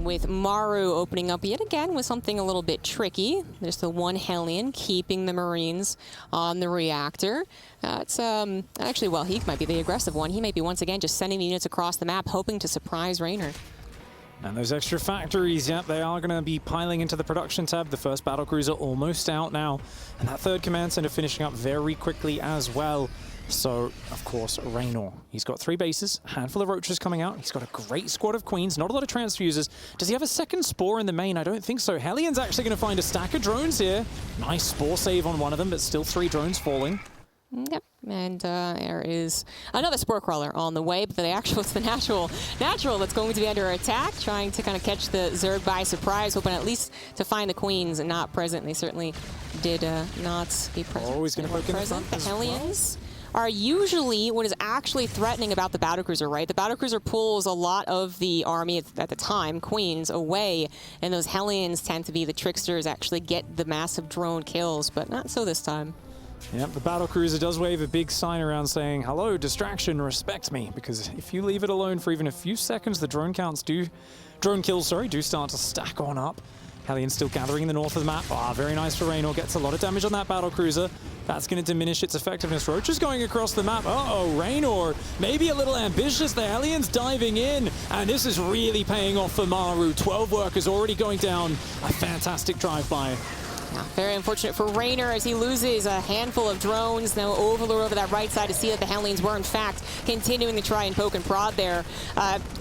And with Maru opening up yet again with something a little bit tricky. There's the one Hellion keeping the Marines on the reactor. It's actually, well, he might be the aggressive one. He may be once again just sending the units across the map, hoping to surprise Reynor. And those extra factories, yep, they are going to be piling into the production tab. The first battlecruiser almost out now. And that third command center finishing up very quickly as well. So, of course, Reynor. He's got 3 bases, a handful of roaches coming out. He's got a great squad of queens, not a lot of transfusers. Does he have a second spore in the main? I don't think so. Hellion's actually going to find a stack of drones here. Nice spore save on one of them, but still 3 drones falling. Yep, and there is another spore crawler on the way, but it's the natural that's going to be under attack, trying to kind of catch the Zerg by surprise, hoping at least to find the queens and not present. They certainly did not be present. Always going to poke in the front. The Hellions are usually what is actually threatening about the battlecruiser, right? The battlecruiser pulls a lot of the army at the time, queens, away, and those Hellions tend to be the tricksters, actually get the massive drone kills, but not so this time. Yep, the battlecruiser does wave a big sign around saying, hello, distraction, respect me. Because if you leave it alone for even a few seconds, the drone kills do start to stack on up. Hellion still gathering in the north of the map. Ah, very nice for Reynor. Gets a lot of damage on that battlecruiser. That's going to diminish its effectiveness. Roach is going across the map. Uh-oh, Reynor maybe a little ambitious. The Hellion's diving in. And this is really paying off for Maru. 12 workers already going down. A fantastic drive-by. Yeah, very unfortunate for Reynor as he loses a handful of drones. Now Overlord over that right side to see that the Hellions were in fact continuing to try and poke and prod there.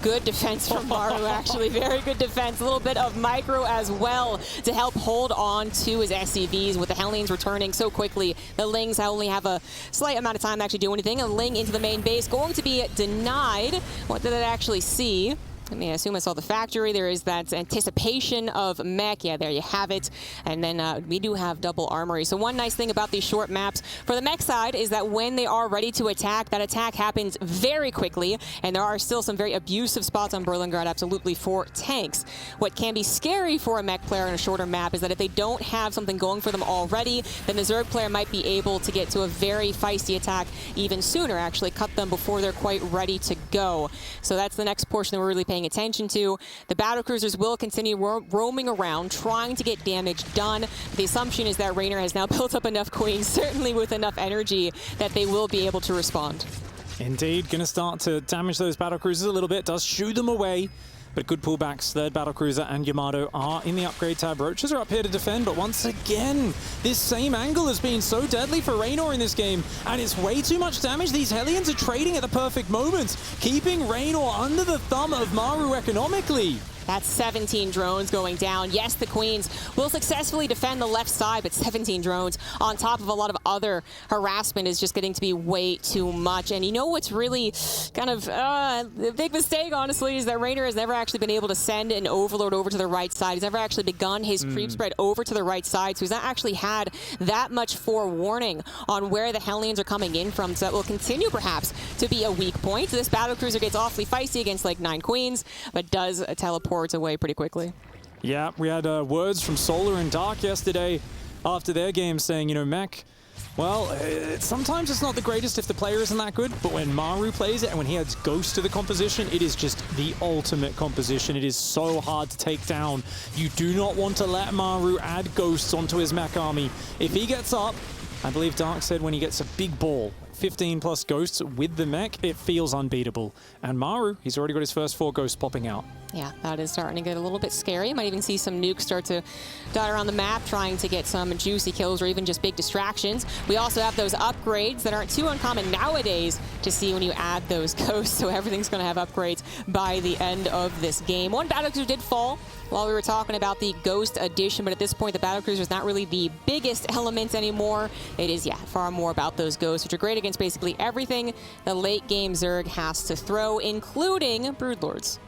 Good defense from Maru, actually. Very good defense. A little bit of micro as well to help hold on to his SCVs with the Hellions returning so quickly. The Lings only have a slight amount of time to actually do anything. A Ling into the main base going to be denied. What did it actually see? I mean, I assume I saw the factory. There is that anticipation of mech. Yeah, there you have it. And then we do have double armory. So one nice thing about these short maps for the mech side is that when they are ready to attack, that attack happens very quickly. And there are still some very abusive spots on Berlingrad, absolutely, for tanks. What can be scary for a mech player in a shorter map is that if they don't have something going for them already, then the Zerg player might be able to get to a very feisty attack even sooner, actually cut them before they're quite ready to go. So that's the next portion that we're really paying attention to. The battlecruisers will continue roaming around, trying to get damage done. The assumption is that Reynor has now built up enough queens, certainly with enough energy, that they will be able to respond. Indeed, going to start to damage those battlecruisers a little bit. Does shoo them away, but good pullbacks. Third battlecruiser and Yamato are in the upgrade tab. Roaches are up here to defend, but once again, this same angle has been so deadly for Reynor in this game, and it's way too much damage. These Hellions are trading at the perfect moment, keeping Reynor under the thumb of Maru economically. That's 17 drones going down. Yes, the queens will successfully defend the left side, but 17 drones on top of a lot of other harassment is just getting to be way too much. And you know what's really kind of the big mistake, honestly, is that Reynor has never actually been able to send an Overlord over to the right side. He's never actually begun his creep spread over to the right side, so he's not actually had that much forewarning on where the Hellions are coming in from. So that will continue, perhaps, to be a weak point. So this battlecruiser gets awfully feisty against like 9 queens, but does teleport away pretty quickly. Yeah, we had words from Solar and Dark yesterday after their game saying, you know, mech, well, sometimes it's not the greatest if the player isn't that good, but when Maru plays it and when he adds Ghost to the composition, it is just the ultimate composition. It is so hard to take down. You do not want to let Maru add Ghosts onto his mech army. If he gets up, I believe Dark said when he gets a big ball, 15 plus Ghosts with the mech, it feels unbeatable. And Maru, he's already got his first 4 Ghosts popping out. Yeah, that is starting to get a little bit scary. You might even see some nukes start to dot around the map, trying to get some juicy kills or even just big distractions. We also have those upgrades that aren't too uncommon nowadays to see when you add those ghosts, so everything's going to have upgrades by the end of this game. One battlecruiser did fall while we were talking about the Ghost addition, but at this point the battlecruiser is not really the biggest element anymore. It is, yeah, far more about those ghosts, which are great against basically everything the late game Zerg has to throw, including Broodlords.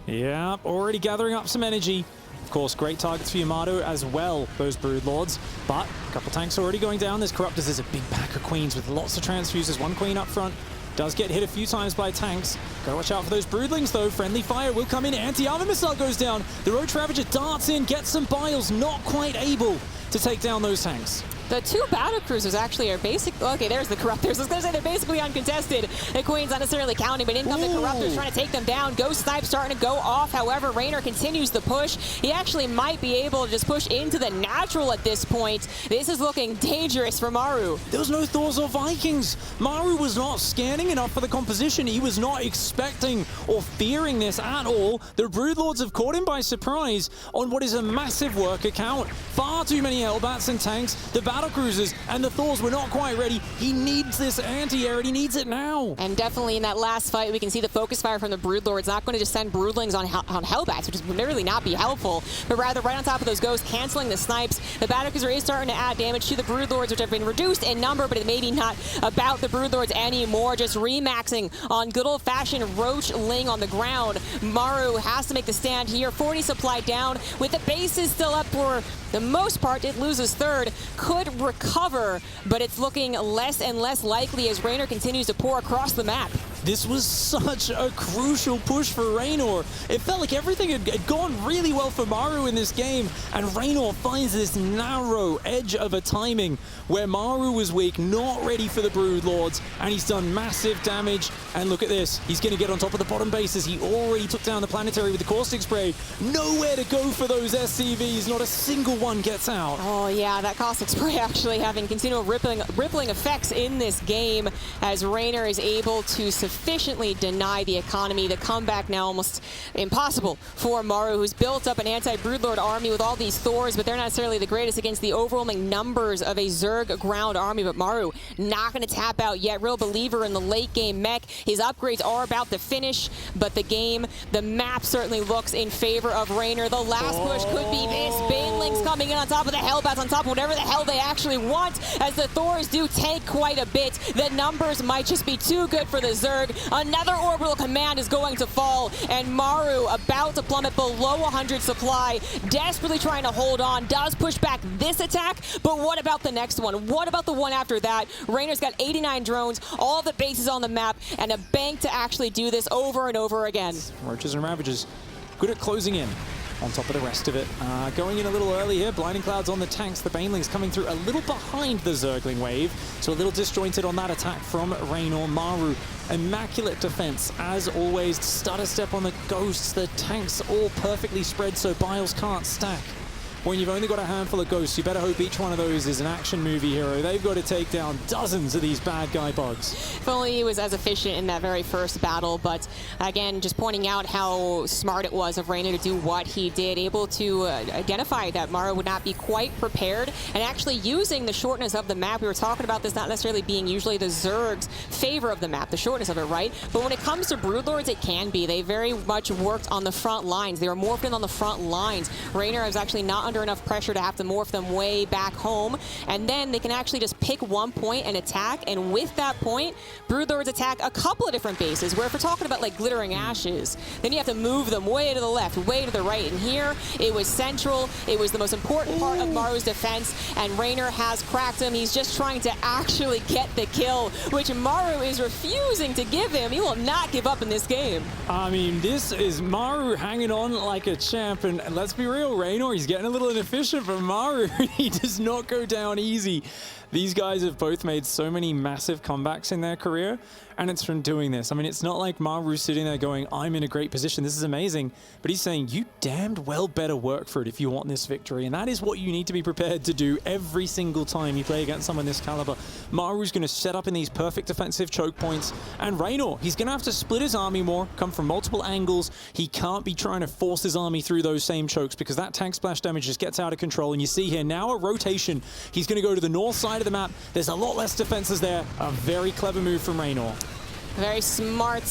Yeah, already gathering up some energy. Of course, great targets for Yamato as well, those Broodlords. But a couple tanks already going down. There's Corruptors. There's a big pack of queens with lots of transfusers. One queen up front. Does get hit a few times by tanks. Gotta watch out for those Broodlings, though. Friendly fire will come in. Anti-armor missile goes down. The Roach Ravager darts in, gets some biles. Not quite able to take down those tanks. The two battle cruisers actually are okay, there's the Corruptors. I was going to say they're basically uncontested. The Queen's not necessarily counting, but in come the Corruptors trying to take them down. Ghost Snipe starting to go off. However, Reynor continues the push. He actually might be able to just push into the natural at this point. This is looking dangerous for Maru. There was no Thors or Vikings. Maru was not scanning enough for the composition. He was not expecting or fearing this at all. The Broodlords have caught him by surprise on what is a massive worker count. Far too many Hellbats and tanks. The battle cruisers and the Thors were not quite ready. He needs this anti-air, and he needs it now. And definitely in that last fight, we can see the focus fire from the Broodlords. Not going to just send Broodlings on Hellbats, which would really not be helpful, but rather right on top of those ghosts, canceling the snipes. The battle cruiser is starting to add damage to the Broodlords, which have been reduced in number, but it may be not about the Broodlords anymore. Just remaxing on good old-fashioned Roach Ling on the ground. Maru has to make the stand here. 40 supply down with the bases still up for the most part. It loses third, could recover, but it's looking less and less likely as Reynor continues to pour across the map. This was such a crucial push for Reynor. It felt like everything had gone really well for Maru in this game, and Reynor finds this narrow edge of a timing where Maru was weak, not ready for the Broodlords, and he's done massive damage. And look at this, he's going to get on top of the bottom bases. He already took down the Planetary with the Caustic Spray. Nowhere to go for those SCVs, not a single one gets out. Oh yeah, that Caustic Spray actually having continual rippling effects in this game as Reynor is able to sufficiently deny the economy. The comeback now almost impossible for Maru, who's built up an anti-Broodlord army with all these Thors, but they're not necessarily the greatest against the overwhelming numbers of a Zerg ground army. But Maru not going to tap out yet. Real believer in the late game mech. His upgrades are about to finish, but the map certainly looks in favor of Reynor. The last push could be this. Banelings coming in on top of the Hellbats, on top of whatever the hell they actually want, as the Thors do take quite a bit. The numbers might just be too good for the Zerg. Another orbital command is going to fall, and Maru about to plummet below 100 supply, desperately trying to hold on, does push back this attack, but what about the next one? What about the one after that? Reynor's got 89 drones, all the bases on the map, and a bank to actually do this over and over again. Roaches and Ravagers, good at closing in on top of the rest of it. Going in a little early here. Blinding Clouds on the tanks. The Banelings coming through a little behind the Zergling wave. So a little disjointed on that attack from Reynor. Maru, immaculate defense as always. Stutter step on the Ghosts. The tanks all perfectly spread so Biles can't stack. When you've only got a handful of Ghosts, you better hope each one of those is an action movie hero. They've got to take down dozens of these bad guy bugs. If only he was as efficient in that very first battle, but again, just pointing out how smart it was of Reynor to do what he did, able to identify that Maru would not be quite prepared, and actually using the shortness of the map. We were talking about this not necessarily being usually the Zerg's favor of the map, the shortness of it, right? But when it comes to Broodlords, it can be. They very much worked on the front lines. They were morphed in on the front lines. Reynor is actually not under enough pressure to have to morph them way back home, and then they can actually just pick one point and attack, and with that point, Broodlords attack a couple of different bases, where if we're talking about like Glittering Ashes, then you have to move them way to the left, way to the right, and here, it was central, it was the most important part of Maru's defense, and Reynor has cracked him. He's just trying to actually get the kill, which Maru is refusing to give him. He will not give up in this game. I mean, this is Maru hanging on like a champ, and let's be real, Reynor, he's getting a little inefficient, but Maru, he does not go down easy. These guys have both made so many massive comebacks in their career, and it's from doing this. I mean, it's not like Maru's sitting there going, I'm in a great position, this is amazing, but he's saying, you damned well better work for it if you want this victory, and that is what you need to be prepared to do every single time you play against someone this caliber. Maru's going to set up in these perfect defensive choke points, and Reynor, he's going to have to split his army more, come from multiple angles. He can't be trying to force his army through those same chokes, because that tank splash damage just gets out of control, and you see here now a rotation. He's going to go to the north side of the map. There's a lot less defenses there. A very clever move from Reynor. Very smart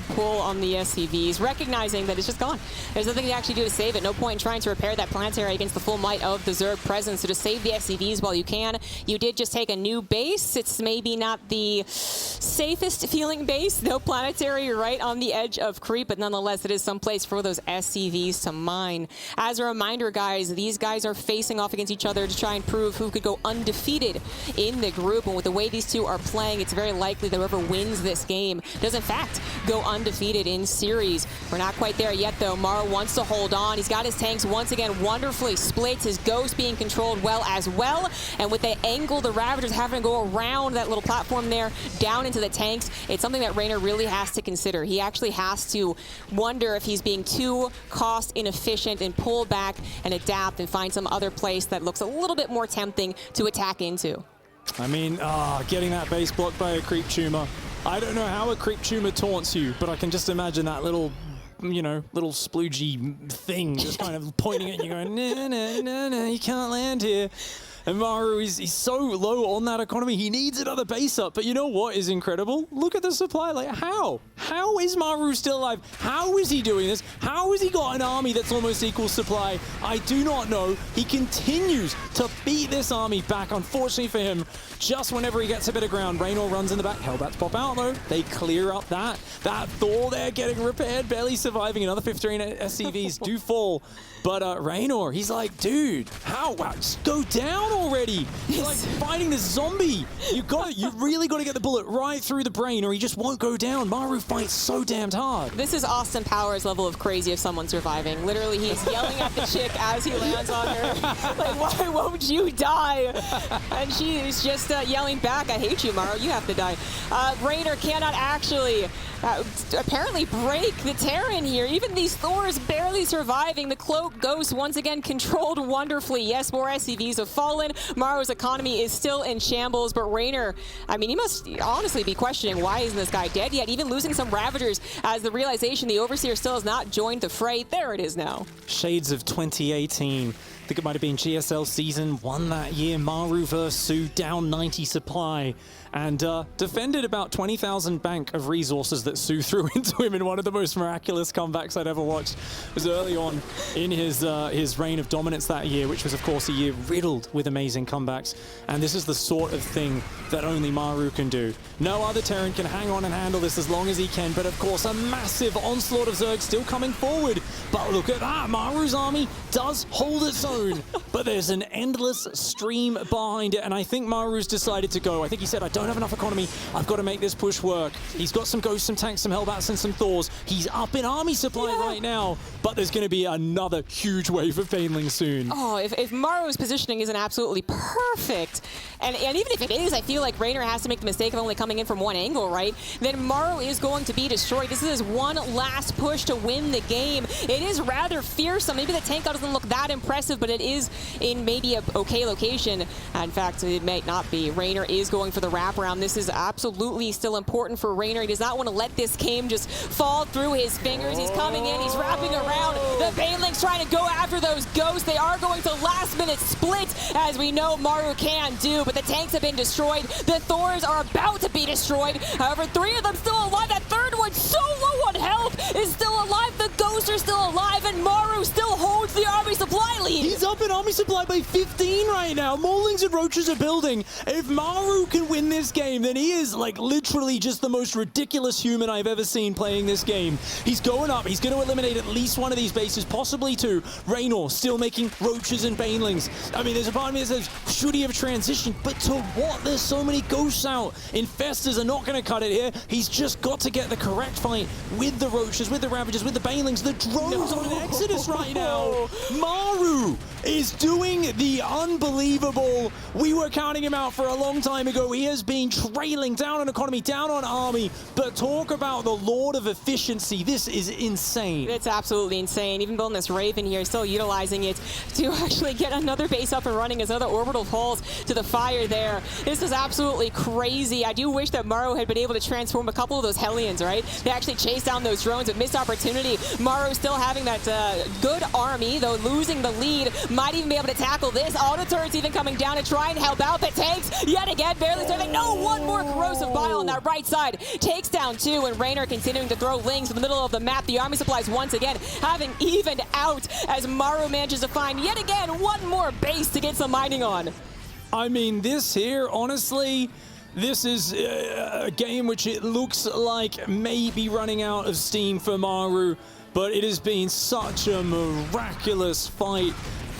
pull on the SCVs, recognizing that it's just gone. There's nothing to actually do to save it. No point in trying to repair that planetary against the full might of the Zerg presence. So just save the SCVs while you can. You did just take a new base. It's maybe not the safest feeling base. No planetary right on the edge of creep, but nonetheless, it is someplace for those SCVs to mine. As a reminder, guys, these guys are facing off against each other to try and prove who could go undefeated in the group. And with the way these two are playing, it's very likely that whoever wins this this game does in fact go undefeated in series. We're not quite there yet though. Maru wants to hold on. He's got his tanks once again wonderfully split. His ghost being controlled well as well. And with the angle, the Ravagers having to go around that little platform there down into the tanks, it's something that Reynor really has to consider. He actually has to wonder if he's being too cost inefficient and pull back and adapt and find some other place that looks a little bit more tempting to attack into. I mean, getting that base blocked by a creep tumor. I don't know how a creep tumor taunts you, but I can just imagine that little, you know, little sploogey thing just kind of pointing at you going, no, no, no, no, you can't land here. And Maru, he's so low on that economy, he needs another base up. But you know what is incredible? Look at the supply. Like, how? How is Maru still alive? How is he doing this? How has he got an army that's almost equal supply? I do not know. He continues to beat this army back, unfortunately for him. Just whenever he gets a bit of ground, Reynor runs in the back. Hellbats pop out, though. They clear up that. That Thor there getting repaired, barely surviving. Another 15 SCVs do fall. But Reynor, he's like, dude, how? Wow, just go down already. He's like fighting this zombie. You really got to get the bullet right through the brain or he just won't go down. Maru fights so damned hard. This is Austin Powers level of crazy if someone's surviving. Literally, he's yelling at the chick as he lands on her. Like, why won't you die? And she is just yelling back, I hate you, Maru. You have to die. Reynor cannot actually apparently break the Terran here. Even these Thors barely surviving. The Cloak Ghost once again controlled wonderfully. Yes, more SCVs have fallen. Maru's economy is still in shambles, but Reynor, I mean, he must honestly be questioning why isn't this guy dead yet? Even losing some Ravagers as the realization the Overseer still has not joined the fray. There it is now. Shades of 2018. I think it might have been GSL Season 1 that year. Maru vs. Su, down 90 supply. And defended about 20,000 bank of resources that Su threw into him in one of the most miraculous comebacks I'd ever watched. It was early on in his reign of dominance that year, which was, of course, a year riddled with amazing comebacks. And this is the sort of thing that only Maru can do. No other Terran can hang on and handle this as long as he can, but of course, a massive onslaught of Zerg still coming forward. But look at that, Maru's army does hold its own, but there's an endless stream behind it, and I think Maru's decided to go. I think he said, I don't have enough economy. I've got to make this push work. He's got some ghosts, some tanks, some Hellbats, and some Thors. He's up in army supply right now, but there's going to be another huge wave of Banelings soon. Oh, if Maru's positioning isn't absolutely perfect, and even if it is, I feel like Reynor has to make the mistake of only coming in from one angle, right? Then Maru is going to be destroyed. This is his one last push to win the game. It is rather fearsome. Maybe the tank doesn't look that impressive, but it is in maybe a okay location. In fact, it might not be. Reynor is going for the wraparound. This is absolutely still important for Reynor. He does not want to let this game just fall through his fingers. He's coming in, he's wrapping around. The Banelings trying to go after those ghosts. They are going to last minute split, as we know Maru can do, but the tanks have been destroyed. The Thors are about to be destroyed. However, 3 of them still alive. That third one so low on health is still alive. The ghosts are still alive, and Maru still holds the army supply lead. He's up in army supply by 15 right now. Maulings and Roaches are building. If Maru can win this game, then he is like literally just the most ridiculous human I've ever seen playing this game. He's going up. He's going to eliminate at least one of these bases, possibly 2. Reynor still making Roaches and Banelings. I mean, there's a part of me that says, should he have transitioned? But to what? There's so many ghosts out. Infestors are not going to cut it here. He's just got to get the correct fight with the Roaches, with the Ravagers, with the Banelings. The drones on an Exodus right now. Maru is doing the unbelievable. We were counting him out for a long time ago. He has been trailing down on economy, down on army, but talk about the Lord of Efficiency. This is insane. It's absolutely insane. Even building this Raven here, still utilizing it to actually get another base up and running as other orbital falls to the fire there. This is absolutely crazy. I do wish that Maru had been able to transform a couple of those Hellions, right? They actually chase down those drones, but missed opportunity. Maru still having that good army, though losing the lead. Might even be able to tackle this. Auto turrets even coming down to try and help out the tanks. Yet again, barely serving. No, one more corrosive bile on that right side. Takes down 2, and Reynor continuing to throw lings in the middle of the map. The army supplies once again having evened out as Maru manages to find yet again one more base to get some mining on. I mean, this here, honestly, this is a game which it looks like may be running out of steam for Maru, but it has been such a miraculous fight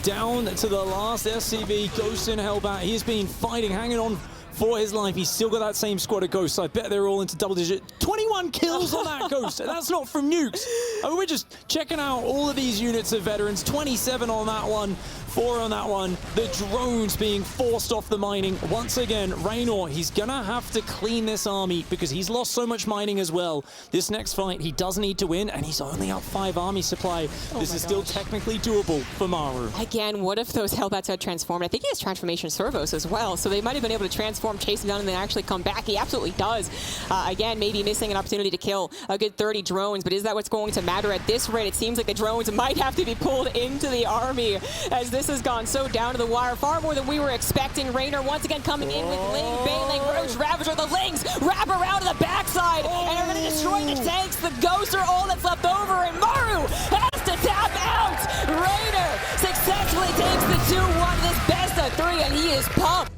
down to the last SCV. Ghost in Hellbat, he has been fighting, hanging on for his life. He's still got that same squad of Ghosts. I bet they're all into double digit. 21 kills on that Ghost. That's not from nukes. I mean, we're just checking out all of these units of veterans. 27 on that one. 4 on that one. The drones being forced off the mining. Once again, Reynor, he's gonna have to clean this army because he's lost so much mining as well. This next fight, he does need to win, and he's only up 5 army supply. This is still technically doable for Maru. Again, what if those Hellbats had transformed? I think he has transformation servos as well, so they might have been able to transform, chase him down, and then actually come back. He absolutely does. Again, maybe missing an opportunity to kill a good 30 drones, but is that what's going to matter at this rate? It seems like the drones might have to be pulled into the army as this has gone so down to the wire, far more than we were expecting. Reynor once again coming in with Ling, Bailing, Roach, Ravager. The Lings wrap around to the backside and are going to destroy the tanks. The Ghosts are all that's left over, and Maru has to tap out. Reynor successfully takes the 2-1 this best of 3, and he is pumped.